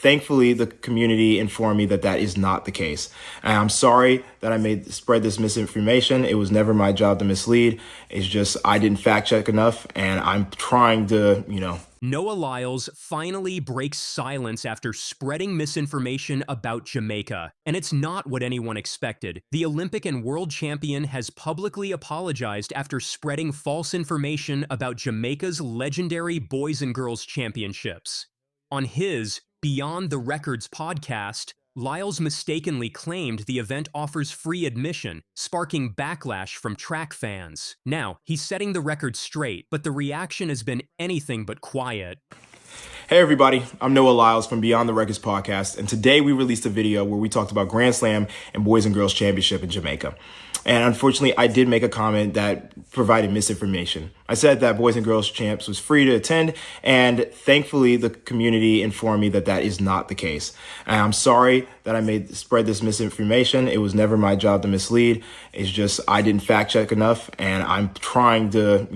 Thankfully, the community informed me that that is not the case. And I'm sorry that I spread this misinformation. It was never my job to mislead. It's just I didn't fact check enough, and I'm trying to, Noah Lyles finally breaks silence after spreading misinformation about Jamaica. And it's not what anyone expected. The Olympic and world champion has publicly apologized after spreading false information about Jamaica's legendary Boys and Girls Championships. On his Beyond the Records podcast, Lyles mistakenly claimed the event offers free admission, sparking backlash from track fans. Now, he's setting the record straight, but the reaction has been anything but quiet. Hey everybody, I'm Noah Lyles from Beyond the Records podcast, and today we released a video where we talked about Grand Slam and Boys and Girls Championship in Jamaica. And unfortunately, I did make a comment that provided misinformation. I said that Boys and Girls Champs was free to attend, and thankfully the community informed me that that is not the case. And I'm sorry that I spread this misinformation. It was never my job to mislead. It's just I didn't fact check enough, and I'm trying to,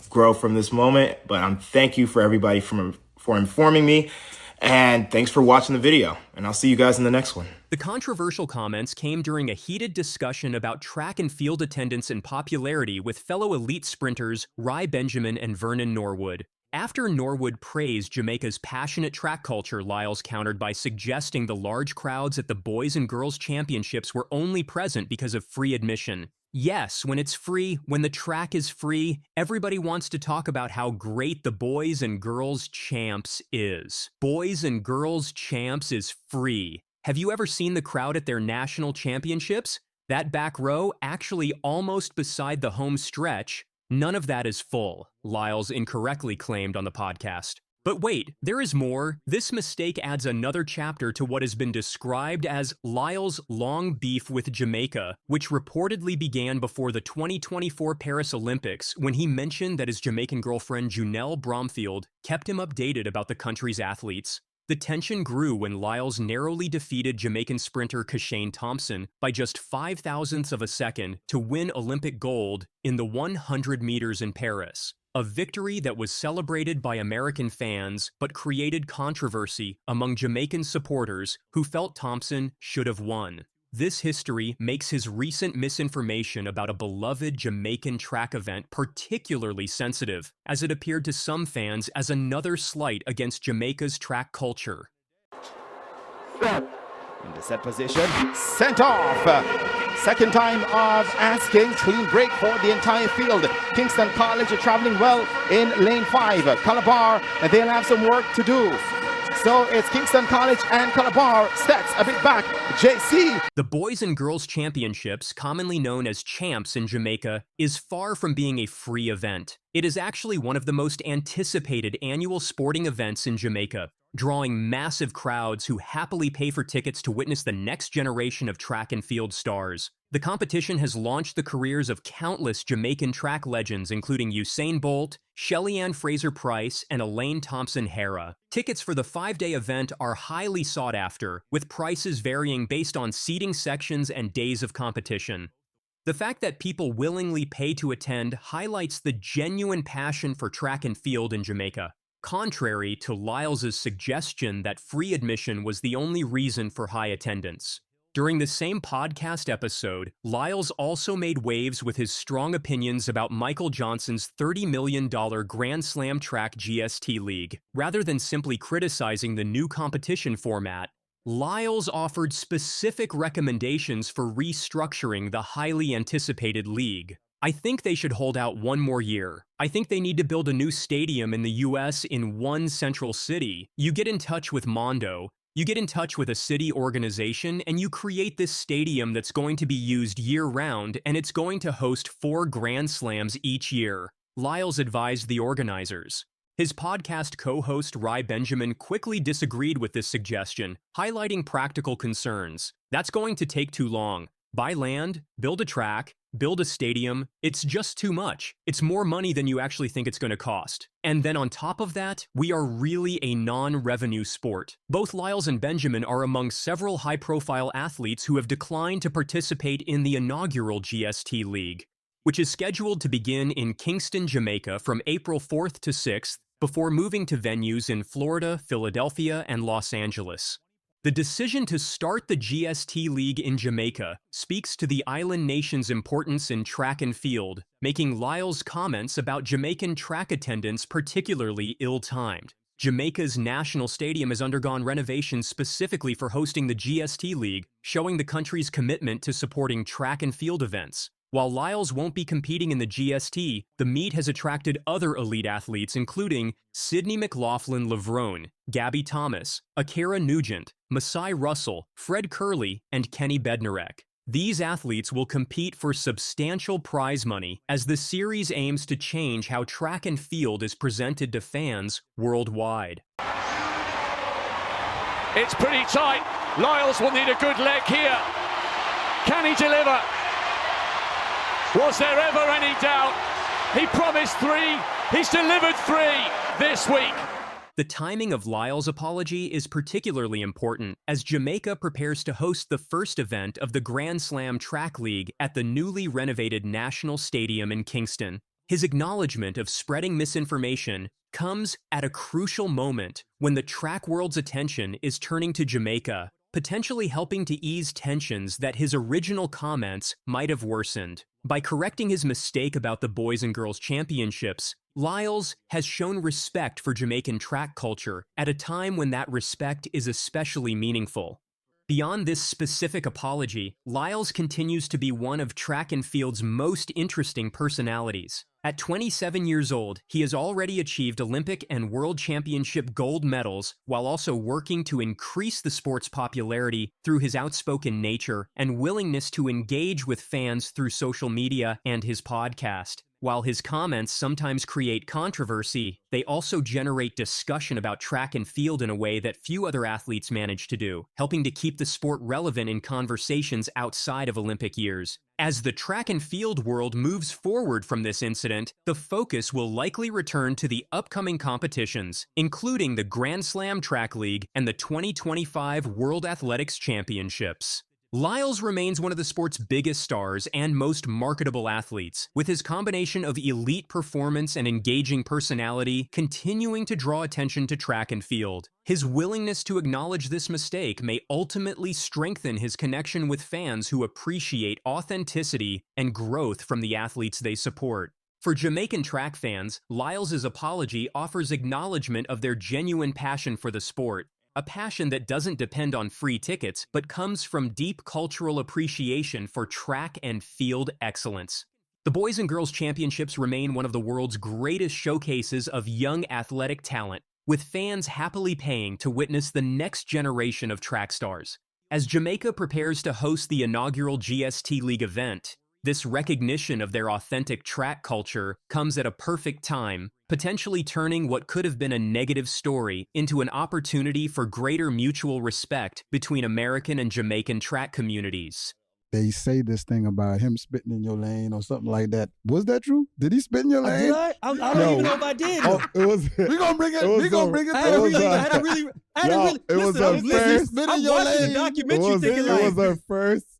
grow from this moment. But thank you for everybody for informing me, and thanks for watching the video, and I'll see you guys in the next one. The controversial comments came during a heated discussion about track and field attendance and popularity with fellow elite sprinters Ry Benjamin and Vernon Norwood. After Norwood praised Jamaica's passionate track culture, Lyles countered by suggesting the large crowds at the Boys and Girls Championships were only present because of free admission. Yes, when it's free, when the track is free, everybody wants to talk about how great the Boys and Girls Champs is. Boys and Girls Champs is free. Have you ever seen the crowd at their national championships? That back row, actually almost beside the home stretch, none of that is full, Lyles incorrectly claimed on the podcast. But wait, there is more. This mistake adds another chapter to what has been described as Lyles' long beef with Jamaica, which reportedly began before the 2024 Paris Olympics when he mentioned that his Jamaican girlfriend Junelle Bromfield kept him updated about the country's athletes. The tension grew when Lyles narrowly defeated Jamaican sprinter Kashane Thompson by just 0.005 of a second to win Olympic gold in the 100 meters in Paris. A victory that was celebrated by American fans but created controversy among Jamaican supporters who felt Thompson should have won. This history makes his recent misinformation about a beloved Jamaican track event particularly sensitive, as it appeared to some fans as another slight against Jamaica's track culture. In the set position, sent off. Second time of asking, clean break for the entire field. Kingston College are traveling well in lane 5. Calabar, they'll have some work to do. So it's Kingston College and Calabar sets a bit back. JC. The Boys and Girls Championships, commonly known as Champs in Jamaica, is far from being a free event. It is actually one of the most anticipated annual sporting events in Jamaica, drawing massive crowds who happily pay for tickets to witness the next generation of track and field stars. The competition has launched the careers of countless Jamaican track legends, including Usain Bolt, Shelly-Ann Fraser-Pryce, and Elaine Thompson-Herah. Tickets for the 5-day event are highly sought after, with prices varying based on seating sections and days of competition. The fact that people willingly pay to attend highlights the genuine passion for track and field in Jamaica, contrary to Lyles' suggestion that free admission was the only reason for high attendance. During the same podcast episode, Lyles also made waves with his strong opinions about Michael Johnson's $30 million Grand Slam Track GST League. Rather than simply criticizing the new competition format, Lyles offered specific recommendations for restructuring the highly anticipated league. I think they should hold out one more year. I think they need to build a new stadium in the US in one central city. You get in touch with Mondo, you get in touch with a city organization, and you create this stadium that's going to be used year-round, and it's going to host 4 Grand Slams each year, Lyles advised the organizers. His podcast co-host Ry Benjamin quickly disagreed with this suggestion, highlighting practical concerns. That's going to take too long. Buy land, build a track, build a stadium. It's just too much. It's more money than you actually think it's going to cost. And then on top of that, we are really a non-revenue sport. Both Lyles and Benjamin are among several high-profile athletes who have declined to participate in the inaugural GST League, which is scheduled to begin in Kingston, Jamaica from April 4th to 6th, before moving to venues in Florida, Philadelphia, and Los Angeles. The decision to start the GST League in Jamaica speaks to the island nation's importance in track and field, making Lyles' comments about Jamaican track attendance particularly ill-timed. Jamaica's national stadium has undergone renovations specifically for hosting the GST League, showing the country's commitment to supporting track and field events. While Lyles won't be competing in the GST, the meet has attracted other elite athletes including Sydney McLaughlin-Levrone, Gabby Thomas, Akira Nugent, Masai Russell, Fred Curley, and Kenny Bednarek. These athletes will compete for substantial prize money as the series aims to change how track and field is presented to fans worldwide. It's pretty tight. Lyles will need a good leg here. Can he deliver? Was there ever any doubt? He promised 3. He's delivered 3 this week. The timing of Lyles' apology is particularly important as Jamaica prepares to host the first event of the Grand Slam Track League at the newly renovated National Stadium in Kingston. His acknowledgement of spreading misinformation comes at a crucial moment when the track world's attention is turning to Jamaica, potentially helping to ease tensions that his original comments might have worsened. By correcting his mistake about the Boys and Girls Championships, Lyles has shown respect for Jamaican track culture at a time when that respect is especially meaningful. Beyond this specific apology, Lyles continues to be one of track and field's most interesting personalities. At 27 years old, he has already achieved Olympic and World Championship gold medals while also working to increase the sport's popularity through his outspoken nature and willingness to engage with fans through social media and his podcast. While his comments sometimes create controversy, they also generate discussion about track and field in a way that few other athletes manage to do, helping to keep the sport relevant in conversations outside of Olympic years. As the track and field world moves forward from this incident, the focus will likely return to the upcoming competitions, including the Grand Slam Track League and the 2025 World Athletics Championships. Lyles remains one of the sport's biggest stars and most marketable athletes, with his combination of elite performance and engaging personality continuing to draw attention to track and field. His willingness to acknowledge this mistake may ultimately strengthen his connection with fans who appreciate authenticity and growth from the athletes they support. For Jamaican track fans, Lyles' apology offers acknowledgement of their genuine passion for the sport, a passion that doesn't depend on free tickets, but comes from deep cultural appreciation for track and field excellence. The Boys and Girls Championships remain one of the world's greatest showcases of young athletic talent, with fans happily paying to witness the next generation of track stars. As Jamaica prepares to host the inaugural GST League event, this recognition of their authentic track culture comes at a perfect time, potentially turning what could have been a negative story into an opportunity for greater mutual respect between American and Jamaican track communities. They say this thing about him spitting in your lane or something like that. Was that true? Did he spit in your lane? Did I? I don't even know if I did. Oh, it was. We gonna bring it. We gonna bring it. I had to really. It was our first. Spit in your lane. The documentary thinking like.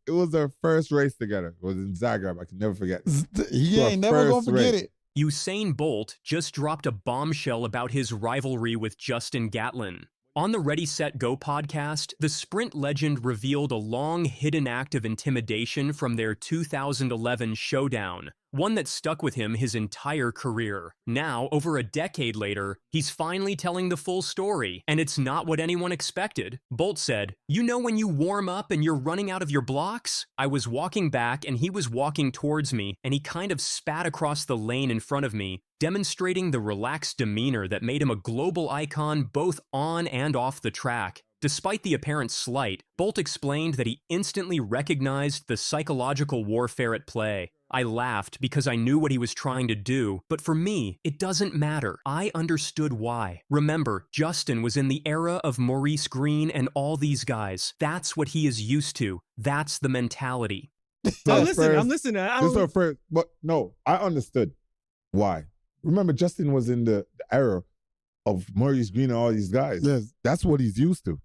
It was our first race together. It was in Zagreb. I can never forget. He ain't never gonna forget it. Usain Bolt just dropped a bombshell about his rivalry with Justin Gatlin. On the Ready, Set, Go podcast, the sprint legend revealed a long hidden act of intimidation from their 2011 showdown, one that stuck with him his entire career. Now, over a decade later, he's finally telling the full story, and it's not what anyone expected. Bolt said, "You know when you warm up and you're running out of your blocks? I was walking back and he was walking towards me, and he kind of spat across the lane in front of me, demonstrating the relaxed demeanor that made him a global icon both on and off the track." Despite the apparent slight, Bolt explained that he instantly recognized the psychological warfare at play. "I laughed because I knew what he was trying to do, but for me, it doesn't matter. I understood why. Remember, Justin was in the era of Maurice Green and all these guys. That's what he is used to. That's the mentality." I'm listening. This is our first, but no, I understood why. Remember, Justin was in the era of Maurice Green and all these guys. Yes. That's what he's used to.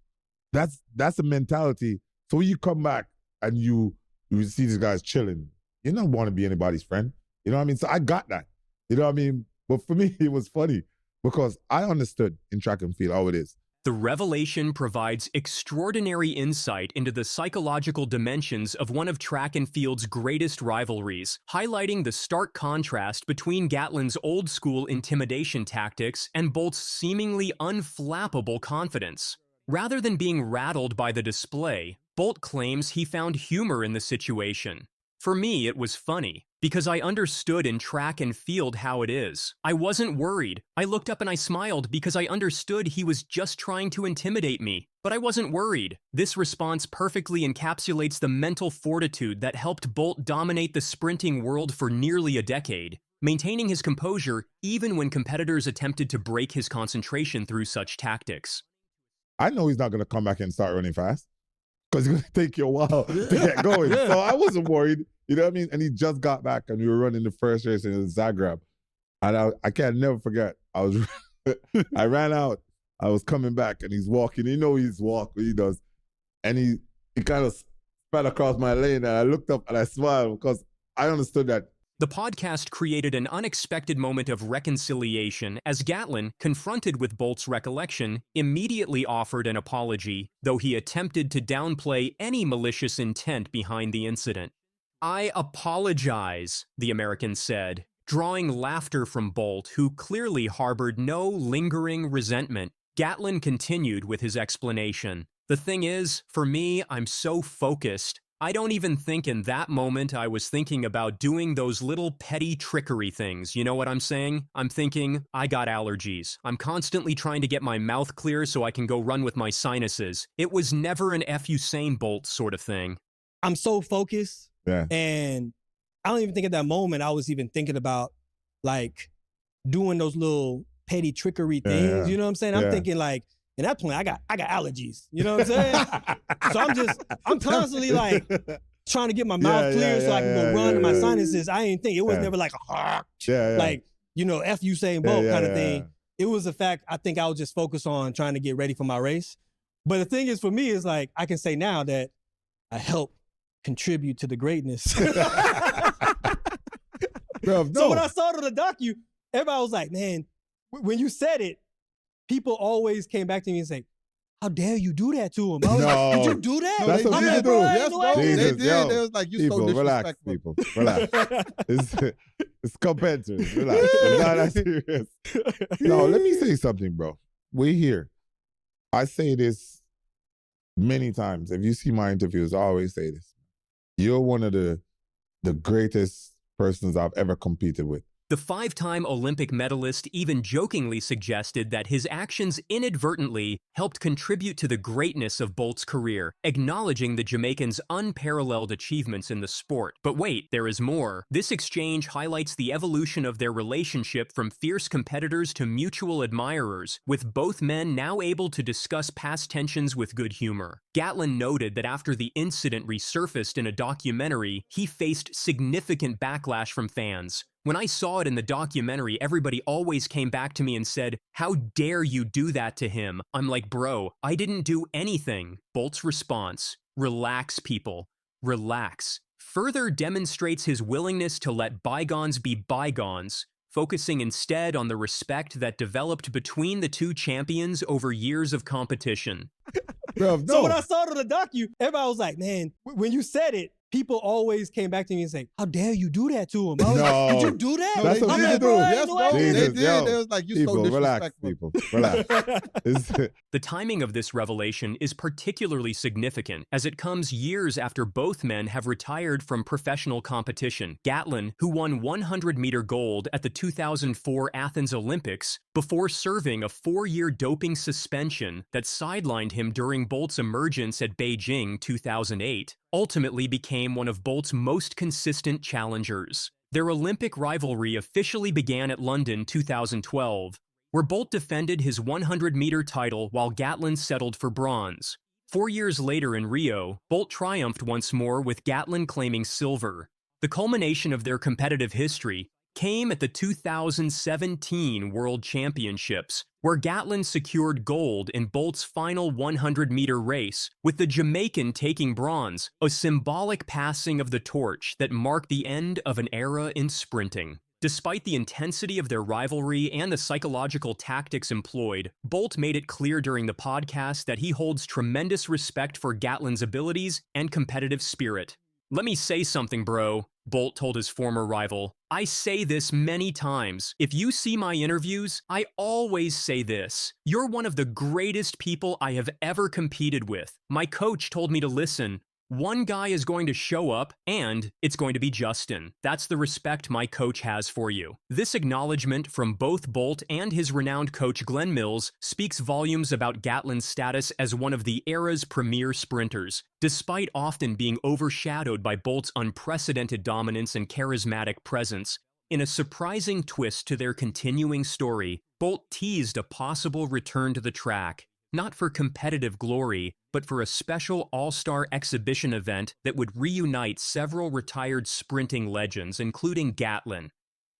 That's a mentality. So when you come back and you see these guys chilling, you don't want to be anybody's friend. You know what I mean? So I got that. You know what I mean? But for me, it was funny. because I understood in track and field how it is. The revelation provides extraordinary insight into the psychological dimensions of one of track and field's greatest rivalries, highlighting the stark contrast between Gatlin's old-school intimidation tactics and Bolt's seemingly unflappable confidence. Rather than being rattled by the display, Bolt claims he found humor in the situation. For me, it was funny, because I understood in track and field how it is. I wasn't worried. I looked up and I smiled because I understood he was just trying to intimidate me. But I wasn't worried. This response perfectly encapsulates the mental fortitude that helped Bolt dominate the sprinting world for nearly a decade, maintaining his composure even when competitors attempted to break his concentration through such tactics. I know he's not going to come back and start running fast, because it's going to take you a while to get going. So I wasn't worried, you know what I mean? And he just got back, and we were running the first race in Zagreb. And I can't never forget, I ran out, I was coming back, and he's walking. You know he's walking, he does. And he kind of spat across my lane, and I looked up and I smiled because I understood that. The podcast created an unexpected moment of reconciliation as Gatlin, confronted with Bolt's recollection, immediately offered an apology, though he attempted to downplay any malicious intent behind the incident. "I apologize," the American said, drawing laughter from Bolt, who clearly harbored no lingering resentment. Gatlin continued with his explanation. "The thing is, for me, I'm so focused. I don't even think in that moment I was thinking about doing those little petty trickery things, you know what I'm saying? I'm thinking, I got allergies. I'm constantly trying to get my mouth clear so I can go run with my sinuses. It was never an F Usain Bolt sort of thing." I'm so focused. Yeah. And I don't even think at that moment I was even thinking about like doing those little petty trickery things. Yeah. You know what I'm saying? I'm thinking like, at that point, I got allergies. You know what I'm saying? So I'm constantly like trying to get my mouth clear so I can go run in my sinuses. I didn't think it was never like like, you know, F Usain Bolt kind of thing. It was the fact I think I was just focused on trying to get ready for my race. But the thing is, for me, is like I can say now that I helped contribute to the greatness. Bro, no. So when I saw it on the docu, everybody was like, man, when you said it, people always came back to me and say, "How dare you do that to him?" I was like, "Did you do that?" That's what people do. Yes, bro. They Jesus, did. yo. They was like, "You People, so relax, disrespectful." people. Relax. It's competitors. Relax. It's not that serious. No, let me say something, bro. We're here. I say this many times. If you see my interviews, I always say this. You're one of the greatest persons I've ever competed with. The five-time Olympic medalist even jokingly suggested that his actions inadvertently helped contribute to the greatness of Bolt's career, acknowledging the Jamaican's unparalleled achievements in the sport. But wait, there is more. This exchange highlights the evolution of their relationship from fierce competitors to mutual admirers, with both men now able to discuss past tensions with good humor. Gatlin noted that after the incident resurfaced in a documentary, he faced significant backlash from fans. "When I saw it in the documentary, everybody always came back to me and said, 'How dare you do that to him?' I'm like, bro, I didn't do anything." Bolt's response, "Relax, people. Relax," further demonstrates his willingness to let bygones be bygones, focusing instead on the respect that developed between the two champions over years of competition. Bro, no. So when I saw it on the docu, everybody was like, man, when you said it, people always came back to me and say, "How dare you do that to him?" I was like, "Did you do that?" No, That's they what did. people do. Bro, I Yes, didn't know I bro. did They it. did. Yo, They was like, "You so people, relax, disrespectful." people. Relax. The timing of this revelation is particularly significant, as it comes years after both men have retired from professional competition. Gatlin, who won 100-meter gold at the 2004 Athens Olympics, before serving a 4-year doping suspension that sidelined him during Bolt's emergence at Beijing 2008, ultimately became one of Bolt's most consistent challengers. Their Olympic rivalry officially began at London 2012, where Bolt defended his 100-meter title while Gatlin settled for bronze. 4 years later in Rio, Bolt triumphed once more with Gatlin claiming silver. The culmination of their competitive history came at the 2017 World Championships, where Gatlin secured gold in Bolt's final 100-meter race, with the Jamaican taking bronze, a symbolic passing of the torch that marked the end of an era in sprinting. Despite the intensity of their rivalry and the psychological tactics employed, Bolt made it clear during the podcast that he holds tremendous respect for Gatlin's abilities and competitive spirit. "Let me say something, bro," Bolt told his former rival. "I say this many times. If you see my interviews, I always say this. You're one of the greatest people I have ever competed with. My coach told me to listen. One guy is going to show up, and it's going to be Justin. That's the respect my coach has for you." This acknowledgement from both Bolt and his renowned coach Glenn Mills speaks volumes about Gatlin's status as one of the era's premier sprinters, despite often being overshadowed by Bolt's unprecedented dominance and charismatic presence. In a surprising twist to their continuing story, Bolt teased a possible return to the track, not for competitive glory, but for a special all-star exhibition event that would reunite several retired sprinting legends, including Gatlin.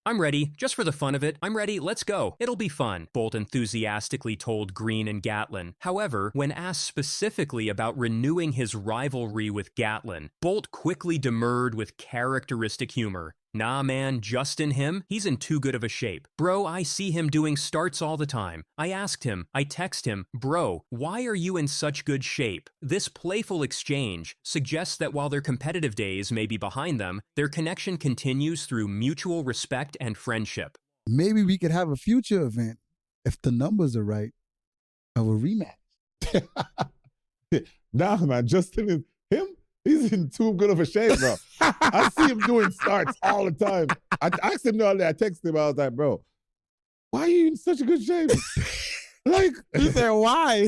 "I'm ready, just for the fun of it. I'm ready, let's go. It'll be fun," Bolt enthusiastically told Green and Gatlin. However, when asked specifically about renewing his rivalry with Gatlin, Bolt quickly demurred with characteristic humor. "Nah, man, Justin him? He's in too good of a shape. Bro, I see him doing starts all the time. I asked him, I text him, bro, why are you in such good shape?" This playful exchange suggests that while their competitive days may be behind them, their connection continues through mutual respect and friendship. Maybe we could have a future event, if the numbers are right, of a rematch. Nah, man, Justin is him. He's in too good of a shape, bro. I see him doing starts all the time. I asked him the other day, I texted him, I was like, bro, why are you in such a good shape? Like, He said, why?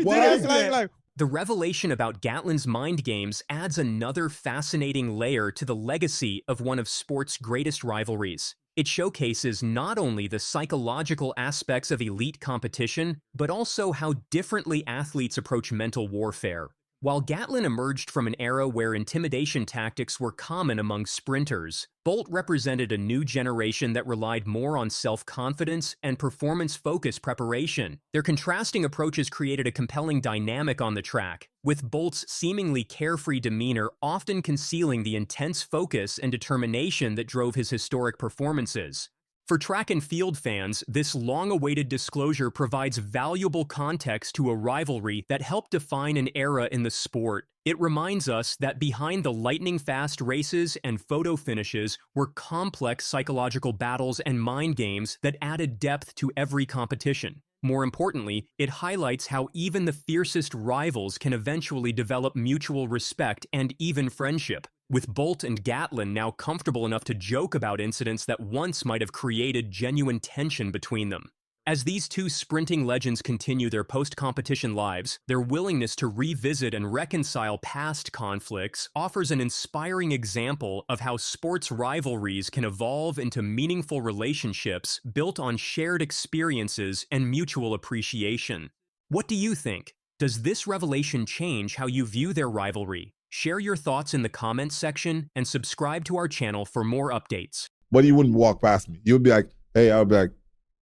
Why? The revelation about Gatlin's mind games adds another fascinating layer to the legacy of one of sport's greatest rivalries. It showcases not only the psychological aspects of elite competition, but also how differently athletes approach mental warfare. While Gatlin emerged from an era where intimidation tactics were common among sprinters, Bolt represented a new generation that relied more on self-confidence and performance-focused preparation. Their contrasting approaches created a compelling dynamic on the track, with Bolt's seemingly carefree demeanor often concealing the intense focus and determination that drove his historic performances. For track and field fans, this long-awaited disclosure provides valuable context to a rivalry that helped define an era in the sport. It reminds us that behind the lightning-fast races and photo finishes were complex psychological battles and mind games that added depth to every competition. More importantly, it highlights how even the fiercest rivals can eventually develop mutual respect and even friendship, with Bolt and Gatlin now comfortable enough to joke about incidents that once might have created genuine tension between them. As these two sprinting legends continue their post-competition lives, their willingness to revisit and reconcile past conflicts offers an inspiring example of how sports rivalries can evolve into meaningful relationships built on shared experiences and mutual appreciation. What do you think? Does this revelation change how you view their rivalry? Share your thoughts in the comments section and subscribe to our channel for more updates. But you wouldn't walk past me. You would be like, hey, I would be like,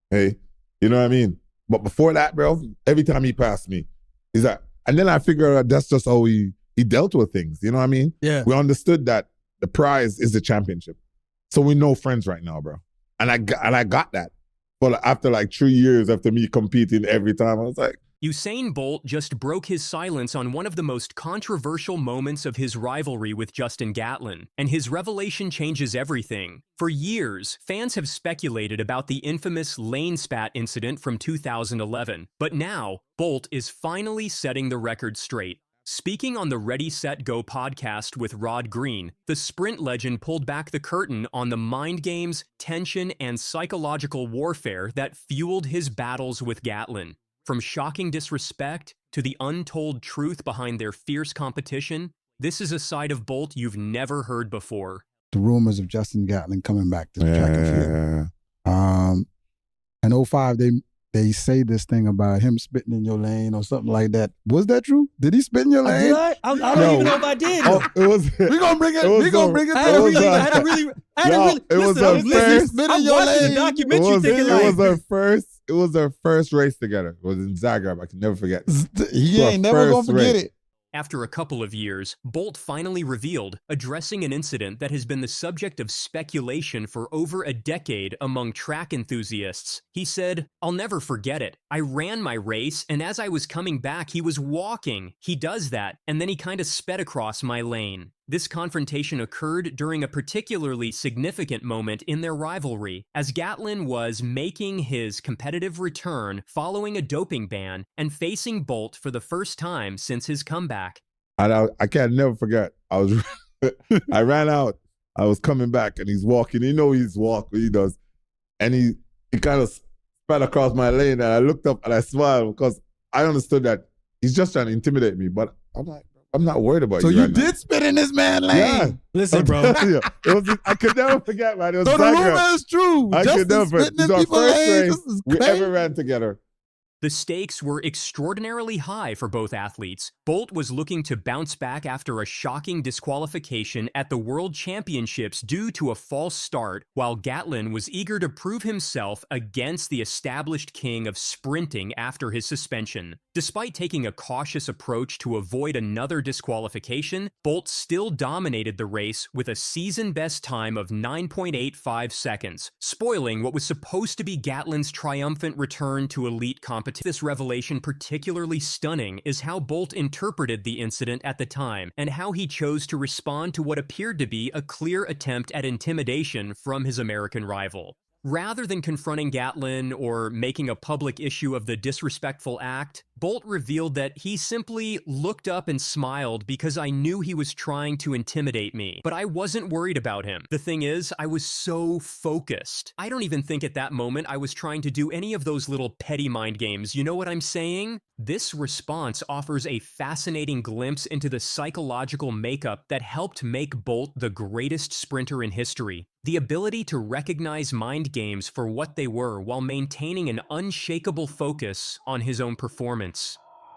hey. You know what I mean? But before that, bro, every time he passed me, he's like, and then I figured out that's just how he dealt with things. You know what I mean? Yeah. We understood that the prize is the championship. So we're no friends right now, bro. And I got that. But after like 3 years after me competing every time, I was like, Usain Bolt just broke his silence on one of the most controversial moments of his rivalry with Justin Gatlin, and his revelation changes everything. For years, fans have speculated about the infamous lane spat incident from 2011, but now, Bolt is finally setting the record straight. Speaking on the Ready, Set, Go podcast with Rod Green, the sprint legend pulled back the curtain on the mind games, tension, and psychological warfare that fueled his battles with Gatlin. From shocking disrespect to the untold truth behind their fierce competition, this is a side of Bolt you've never heard before. The rumors of Justin Gatlin coming back to the track and field. In 05, they say this thing about him spitting in your lane or something like that. Was that true? Did he spit in your lane? Did I? I don't even know if I did. Oh, it was. We gonna bring it. We gonna bring it. I had to really. It was Listen, our I'm first. listening. I'm watching the documentary thinking It like, was our first. It was our first race together. It was in Zagreb. I can never forget. He ain't never gonna forget it. After a couple of years, Bolt finally revealed, addressing an incident that has been the subject of speculation for over a decade among track enthusiasts. He said, "I'll never forget it. I ran my race, and as I was coming back, he was walking. He does that, and then he kind of sped across my lane." This confrontation occurred during a particularly significant moment in their rivalry, as Gatlin was making his competitive return following a doping ban and facing Bolt for the first time since his comeback. And I can't never forget. I ran out. I was coming back, and he's walking. You know he's walking. He does, and he kind of sped across my lane, and I looked up and I smiled because I understood that he's just trying to intimidate me. But I'm not worried about so you. So you right did now. spit in this man's lane? Yeah. Listen, bro. I could never forget, man. It was so the rumor is true. I could never forget. This is our first race we ever ran together. The stakes were extraordinarily high for both athletes. Bolt was looking to bounce back after a shocking disqualification at the World Championships due to a false start, while Gatlin was eager to prove himself against the established king of sprinting after his suspension. Despite taking a cautious approach to avoid another disqualification, Bolt still dominated the race with a season-best time of 9.85 seconds, spoiling what was supposed to be Gatlin's triumphant return to elite competition. This revelation particularly stunning is how Bolt interpreted the incident at the time, and how he chose to respond to what appeared to be a clear attempt at intimidation from his American rival. Rather than confronting Gatlin or making a public issue of the disrespectful act, Bolt revealed that he simply looked up and smiled because I knew he was trying to intimidate me, but I wasn't worried about him. The thing is, I was so focused. I don't even think at that moment I was trying to do any of those little petty mind games, you know what I'm saying? This response offers a fascinating glimpse into the psychological makeup that helped make Bolt the greatest sprinter in history. The ability to recognize mind games for what they were while maintaining an unshakable focus on his own performance.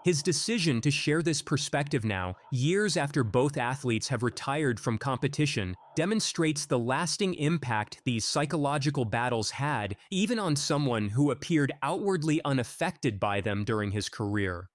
His decision to share this perspective now, years after both athletes have retired from competition, demonstrates the lasting impact these psychological battles had, even on someone who appeared outwardly unaffected by them during his career.